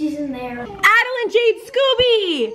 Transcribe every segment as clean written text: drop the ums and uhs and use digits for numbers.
She's in there. Addelyn, Jade, Scooby!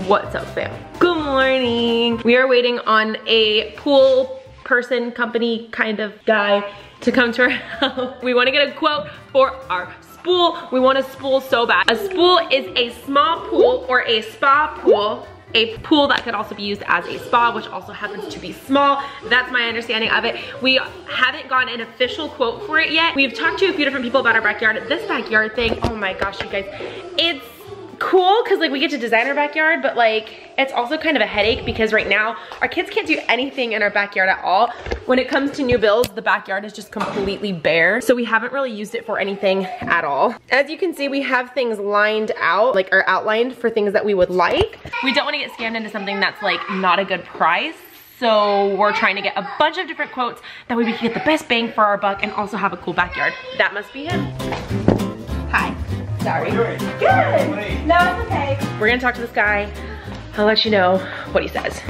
What's up, fam? Good morning. We are waiting on a pool person, company kind of guy to come to our house. We want to get a quote for our spool. We want a spool so bad. A spool is a small pool or a spa pool. A pool that could also be used as a spa, which also happens to be small. That's my understanding of it. We haven't gotten an official quote for it yet. We've talked to a few different people about our backyard. This backyard thing, oh my gosh, you guys, it's cool because like we get to design our backyard, but like it's also kind of a headache because right now our kids can't do anything in our backyard at all. When it comes to new builds, the backyard is just completely bare, so we haven't really used it for anything at all. As you can see, we have things lined out, like or outlined for things that we would like. We don't want to get scammed into something that's like not a good price. So we're trying to get a bunch of different quotes, that way we can get the best bang for our buck and also have a cool backyard. That must be him. Hi. Sorry. Good. No, it's okay. We're gonna talk to this guy. I'll let you know what he says.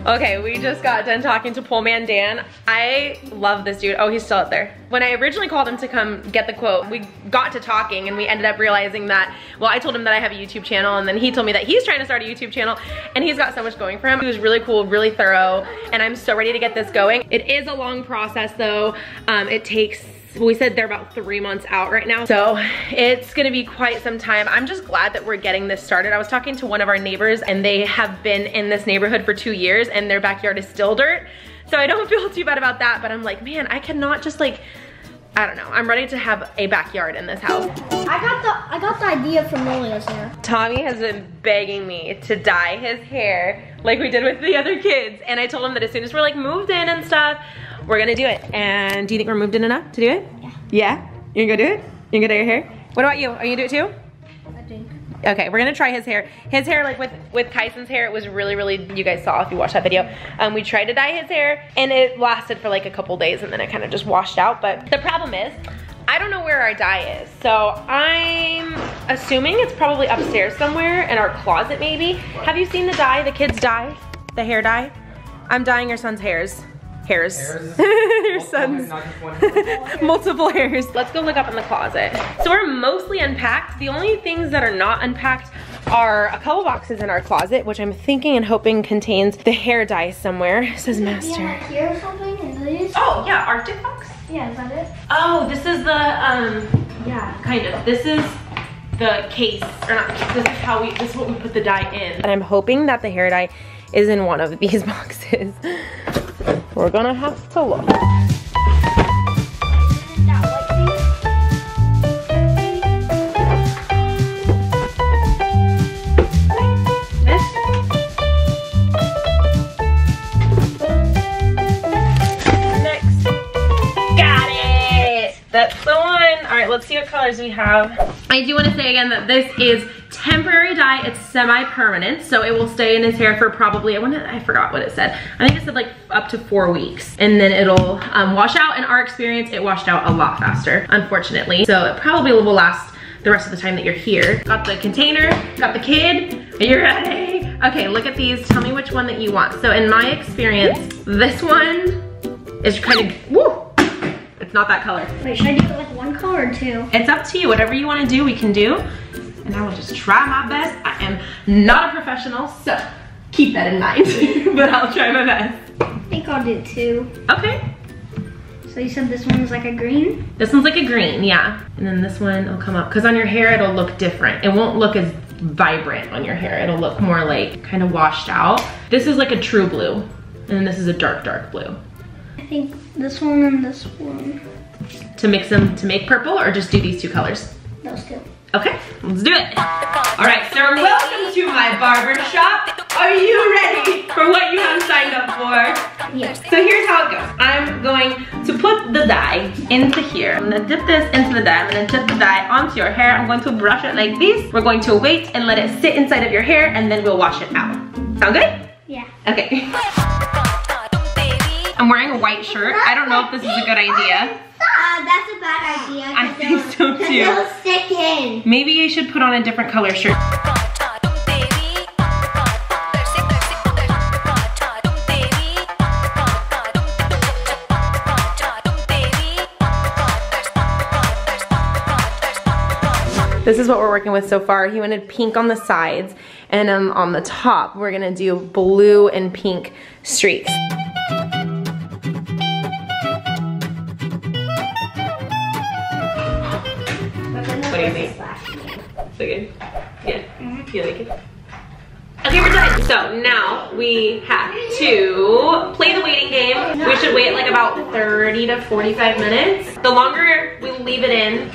Okay, we just got done talking to Pool Man Dan. I love this dude. Oh, he's still out there. When I originally called him to come get the quote, we got to talking and we ended up realizing that, well, I told him that I have a YouTube channel, and then he told me that he's trying to start a YouTube channel and he's got so much going for him. He was really cool, really thorough, and I'm so ready to get this going. It is a long process though. It takes, we said they're about 3 months out right now, so it's gonna be quite some time. I'm just glad that we're getting this started. I was talking to one of our neighbors and they have been in this neighborhood for 2 years and their backyard is still dirt, so I don't feel too bad about that, but I'm like, man, I cannot just like, I don't know, I'm ready to have a backyard in this house. I got the idea from Lilia's hair. Tommy has been begging me to dye his hair like we did with the other kids, and I told him that as soon as we're like moved in and stuff, we're gonna do it. And do you think we're moved in enough to do it? Yeah. Yeah? You gonna go do it? You gonna dye your hair? What about you? Are you gonna do it too? I think. Okay, we're gonna try his hair. His hair, like with Kyson's hair, it was really, you guys saw if you watched that video. We tried to dye his hair and it lasted for like a couple days and then it kind of just washed out. But the problem is, I don't know where our dye is. So I'm assuming it's probably upstairs somewhere in our closet maybe. Have you seen the dye, the kids dye? The hair dye? I'm dyeing your son's hairs. Your son's multiple hairs. Let's go look up in the closet. So we're mostly unpacked. The only things that are not unpacked are a couple boxes in our closet, which I'm thinking and hoping contains the hair dye somewhere. It says master. Here or something? Oh yeah, Arctic box. Yeah, is that it? Oh, this is the yeah, kind of. This is the case, or not. This is what we put the dye in. And I'm hoping that the hair dye is in one of these boxes. We're gonna have to look. Next. Got it! That's the one. All right, let's see what colors we have. I do want to say again that this is temporary dye. It's semi-permanent, so it will stay in his hair for probably, I forgot what it said. I think it said like up to 4 weeks, and then it'll wash out. In our experience, it washed out a lot faster, unfortunately. So it probably will last the rest of the time that you're here. Got the container, got the kid. Are you ready? Okay, look at these. Tell me which one that you want. So in my experience, this one is kind of, woo! It's not that color. Wait, should I do it like one color or two? It's up to you. Whatever you want to do, we can do. And I will just try my best. I am not a professional, so keep that in mind. But I'll try my best. I think I'll do two. Okay. So you said this one is like a green? This one's like a green, yeah. And then this one will come up, because on your hair it'll look different. It won't look as vibrant on your hair. It'll look more like kind of washed out. This is like a true blue, and then this is a dark, dark blue. I think this one and this one. To mix them to make purple, or just do these two colors? Those two. Okay, let's do it. All right, sir, welcome to my barber shop. Are you ready for what you have signed up for? Yes. So here's how it goes. I'm going to put the dye into here. I'm gonna dip this into the dye. I'm gonna dip the dye onto your hair. I'm going to brush it like this. We're going to wait and let it sit inside of your hair, and then we'll wash it out. Sound good? Yeah. Okay. I'm wearing a white shirt. I don't know if this is a good idea. That's a bad idea. I think so too. you. I feel sticking. Maybe I should put on a different color shirt. This is what we're working with so far. He wanted pink on the sides, and on the top, we're gonna do blue and pink streaks. What do you think? So good? Yeah? You like it? Okay, we're done. So now we have to play the waiting game. We should wait like about 30 to 45 minutes. The longer we leave it in,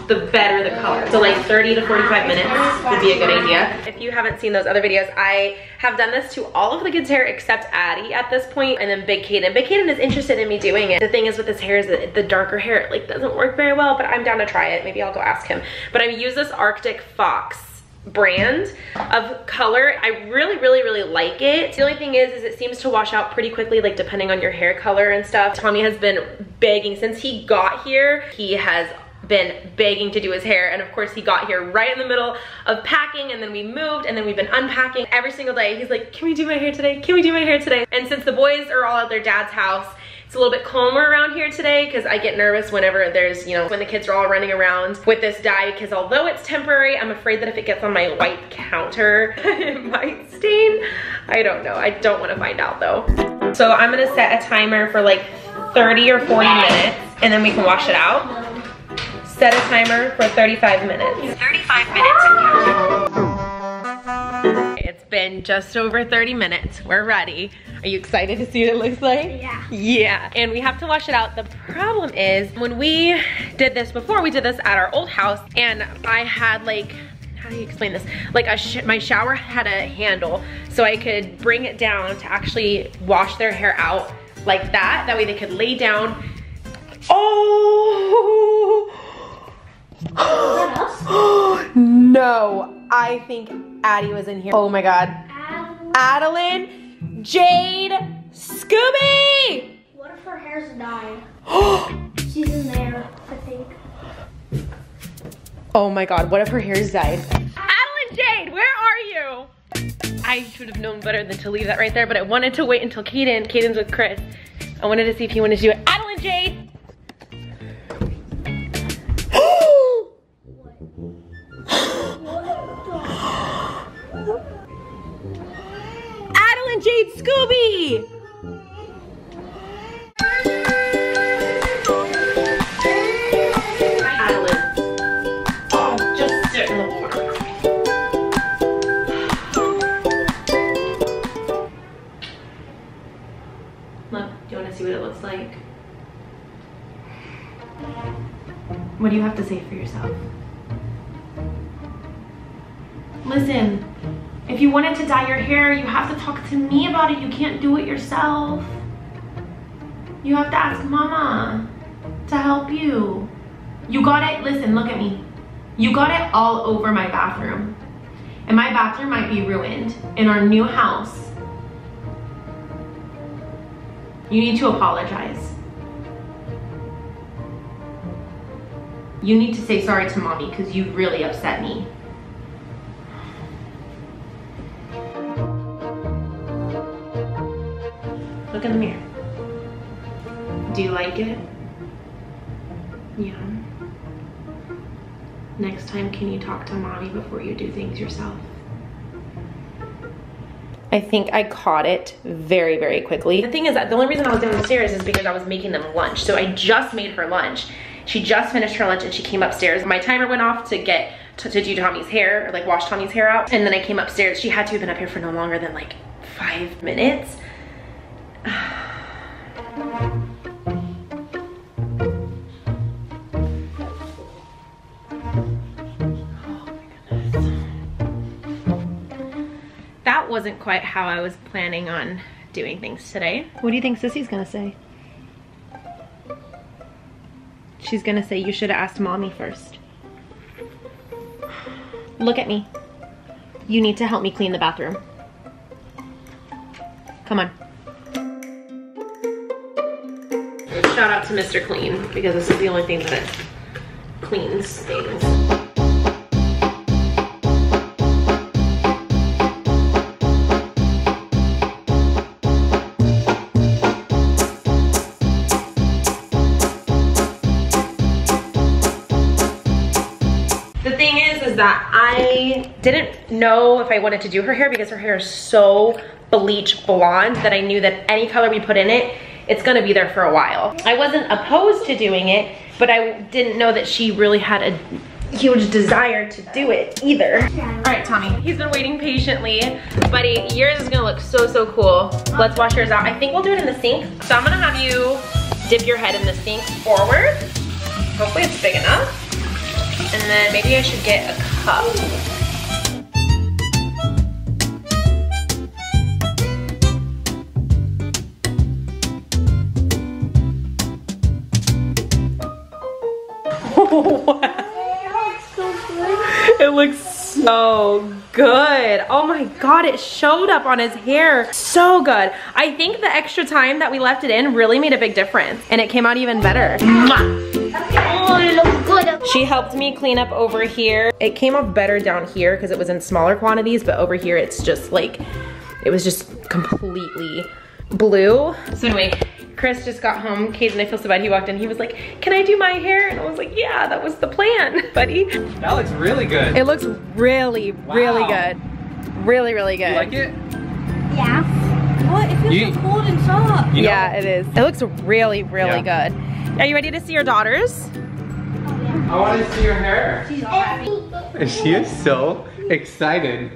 the better the color. So like 30 to 45 minutes would be a good idea. If you haven't seen those other videos, I have done this to all of the kids' hair except Addie at this point, and then Big Caden. Big Caden is interested in me doing it. The thing is with his hair is that the darker hair like doesn't work very well, but I'm down to try it. Maybe I'll go ask him. But I've used this Arctic Fox brand of color. I really like it. The only thing is it seems to wash out pretty quickly, like depending on your hair color and stuff. Tommy has been begging since he got here. He has been begging to do his hair, and of course he got here right in the middle of packing, and then we moved, and then we've been unpacking every single day. He's like, can we do my hair today? Can we do my hair today? And since the boys are all at their dad's house, it's a little bit calmer around here today because I get nervous whenever there's, you know, when the kids are all running around with this dye, because although it's temporary, I'm afraid that if it gets on my white counter, it might stain. I don't know. I don't want to find out though. So I'm gonna set a timer for like 30 or 40 minutes, and then we can wash it out. Set a timer for 35 minutes. 35 minutes and counting. It's been just over 30 minutes. We're ready. Are you excited to see what it looks like? Yeah. Yeah, and we have to wash it out. The problem is when we did this before, we did this at our old house, and I had like, how do you explain this? Like my shower had a handle, so I could bring it down to actually wash their hair out like that. That way they could lay down. Oh! No, I think Addie was in here. Oh my God. Addelyn, Jade, Scooby! What if her hair's dyed? She's in there, I think. Oh my God, what if her hair's dyed? Addelyn, Jade, where are you? I should have known better than to leave that right there, but I wanted to wait until Caden's with Chris. I wanted to see if he wanted to do it. Addelyn, Jade! Addelyn, Jade, Scooby! Addelyn. Oh, just sit in the water. Look, do you want to see what it looks like? What do you have to say for yourself? Listen, if you wanted to dye your hair, you have to talk to me about it. You can't do it yourself. You have to ask Mama to help you. You got it, listen, look at me. You got it all over my bathroom. And my bathroom might be ruined in our new house. You need to apologize. You need to say sorry to Mommy because you really upset me. Look in the mirror. Do you like it? Yeah. Next time, can you talk to Mommy before you do things yourself? I think I caught it very quickly. The thing is that the only reason I was downstairs is because I was making them lunch. So I just made her lunch. She just finished her lunch and she came upstairs. My timer went off to do Tommy's hair, or like wash Tommy's hair out. And then I came upstairs. She had to have been up here for no longer than like 5 minutes. That wasn't quite how I was planning on doing things today. What do you think Sissy's gonna say? She's gonna say you should have asked Mommy first. Look at me. You need to help me clean the bathroom. Come on. Shout out to Mr. Clean, because this is the only thing that cleans things. That I didn't know if I wanted to do her hair because her hair is so bleach blonde that I knew that any color we put in it, it's gonna be there for a while. I wasn't opposed to doing it, but I didn't know that she really had a huge desire to do it either. All right, Tommy, he's been waiting patiently. Buddy, yours is gonna look so, so cool. Let's wash yours out. I think we'll do it in the sink. So I'm gonna have you dip your head in the sink forward. Hopefully it's big enough. And then maybe I should get a cup. Wow. It looks so good. Oh my God, it showed up on his hair. So good. I think the extra time that we left it in really made a big difference and it came out even better. Oh, it looks good. She helped me clean up over here. It came off better down here because it was in smaller quantities, but over here it's just like, it was just completely blue. So anyway, Chris just got home. Caden, I feel so bad, he walked in, he was like, can I do my hair? And I was like, yeah, that was the plan, buddy. That looks really good. It looks really, really good. Really, really good. You like it? Yeah. What? It feels so cold and soft. Yeah, it is. It looks really, really good. Are you ready to see your daughters? I want to see your hair. She's all happy. She is so excited.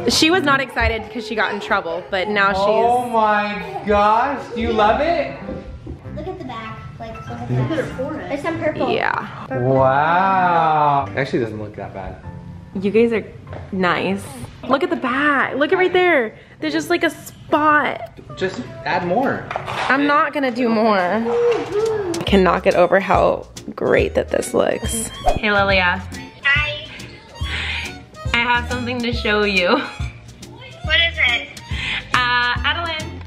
She was not excited because she got in trouble, but now she's... Oh my gosh, do you love it? Look at the back. Like, there's some purple. Yeah. Wow. Actually doesn't look that bad. You guys are nice. Look at the back. Look at right there. There's just like a spot. Just add more. I'm not gonna do more. I cannot get over how great that this looks. Hey Lilia. Hi. I have something to show you. What is it? Addelyn.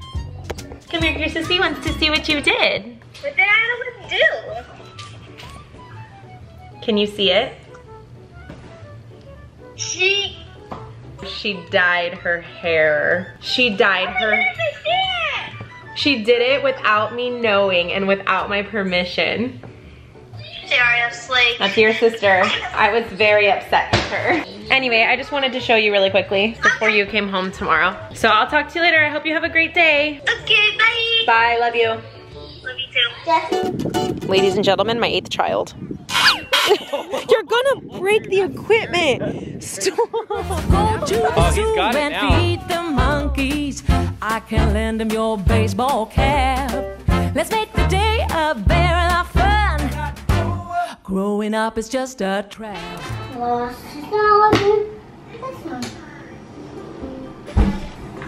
Come here, your sissy wants to see what you did. What did Addelyn do? Can you see it? She dyed her hair. She dyed her... She did it without me knowing and without my permission. Seriously. That's your sister. I was very upset with her. Anyway, I just wanted to show you really quickly before you came home tomorrow. So I'll talk to you later. I hope you have a great day. Okay, bye. Bye, love you. Love you too. Ladies and gentlemen, my 8th child. You're gonna break the equipment. Stop. Oh, he's got it now. Feed the monkeys. I can lend him your baseball cap. Let's make the day a barrel of fun. Growing up is just a trap. Well,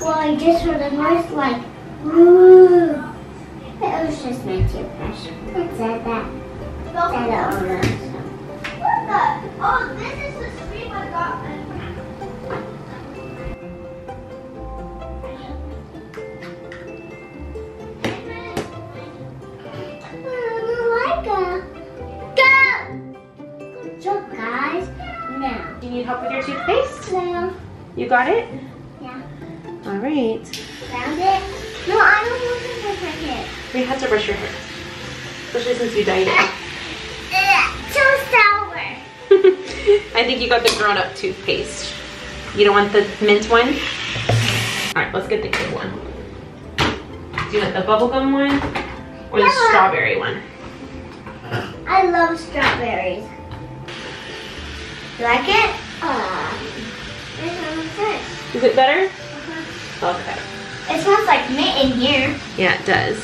I just heard a noise like, ooh. It was just my toothbrush. It said that. Oh, this is the scream I got. Good job, guys. Now. Do you need help with your toothpaste? No. You got it? Yeah. All right. Found it? No, I don't want to brush my hair. We have to brush your hair. Especially since you dyed it. So sour. I think you got the grown-up toothpaste. You don't want the mint one? All right, let's get the kid one. Do you want the bubblegum one or the strawberry one? I love strawberries. You like it? Is it better? Okay. It smells like mint in here. Yeah, it does.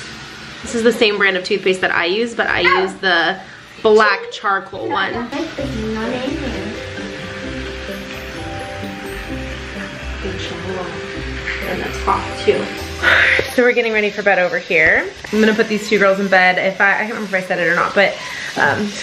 This is the same brand of toothpaste that I use, but I use the black charcoal one. Not in here. And that's hot too. So we're getting ready for bed over here. I'm gonna put these two girls in bed. I can't remember if I said it or not, but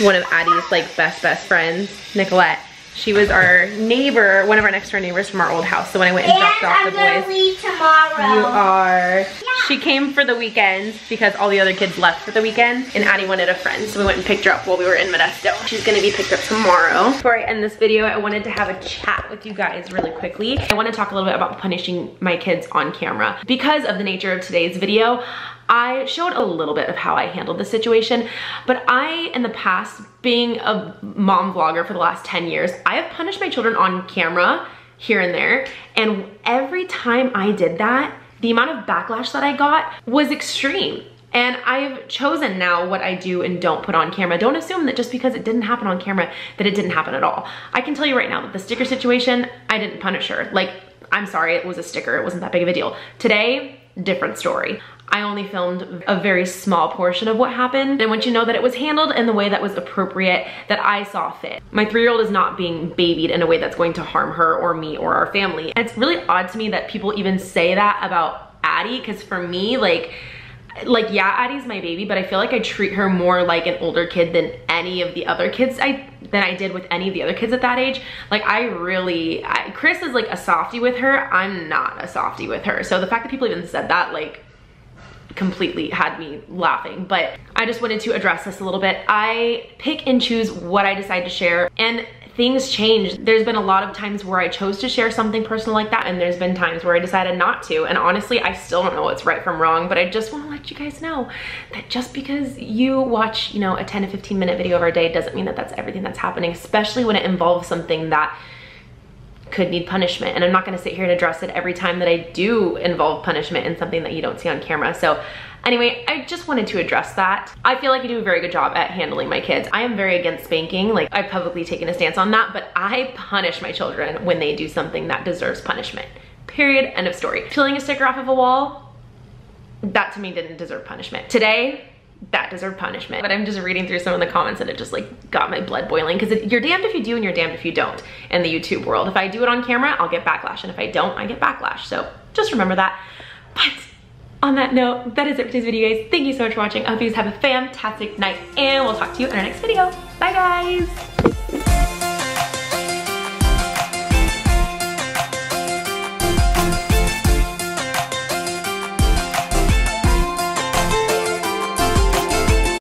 one of Addie's like best friends, Nicolette, She was our neighbor, one of our next door neighbors from our old house. So when I went and dropped off the boys. I'm gonna leave tomorrow. You are. Yeah. She came for the weekend because all the other kids left for the weekend and Addie wanted a friend. So we went and picked her up while we were in Modesto. She's gonna be picked up tomorrow. Before I end this video, I wanted to have a chat with you guys really quickly. I want to talk a little bit about punishing my kids on camera. Because of the nature of today's video, I showed a little bit of how I handled the situation, but I, in the past, being a mom vlogger for the last 10 years, I have punished my children on camera here and there, and every time I did that, the amount of backlash that I got was extreme. And I've chosen now what I do and don't put on camera. Don't assume that just because it didn't happen on camera that it didn't happen at all. I can tell you right now that the sticker situation, I didn't punish her. Like, I'm sorry, it was a sticker, it wasn't that big of a deal. Today, different story. I only filmed a very small portion of what happened. And I want you to know that it was handled in the way that was appropriate, that I saw fit. My 3-year-old is not being babied in a way that's going to harm her or me or our family. And it's really odd to me that people even say that about Addie, because for me, like yeah, Addie's my baby, but I feel like I treat her more like an older kid than any of the other kids than I did with any of the other kids at that age. Like Chris is like a softie with her. I'm not a softie with her. So the fact that people even said that, like, completely had me laughing. But I just wanted to address this a little bit. I pick and choose what I decide to share, and things change. There's been a lot of times where I chose to share something personal like that, and there's been times where I decided not to. And honestly, I still don't know what's right from wrong, but I just want to let you guys know that just because you watch, you know, a 10 to 15 minute video of our day doesn't mean that that's everything that's happening, especially when it involves something that could need punishment. And I'm not gonna sit here and address it every time that I do involve punishment in something that you don't see on camera. So anyway, I just wanted to address that. I feel like I do a very good job at handling my kids. I am very against spanking. Like, I've publicly taken a stance on that, but I punish my children when they do something that deserves punishment. Period, end of story. Peeling a sticker off of a wall, that to me didn't deserve punishment. Today, that deserved punishment. But I'm just reading through some of the comments and it just like got my blood boiling, because you're damned if you do and you're damned if you don't in the YouTube world. If I do it on camera, I'll get backlash, and if I don't, I get backlash. So just remember that. But on that note, that is it for today's video, guys. Thank you so much for watching. I hope you guys have a fantastic night, and we'll talk to you in our next video. Bye, guys.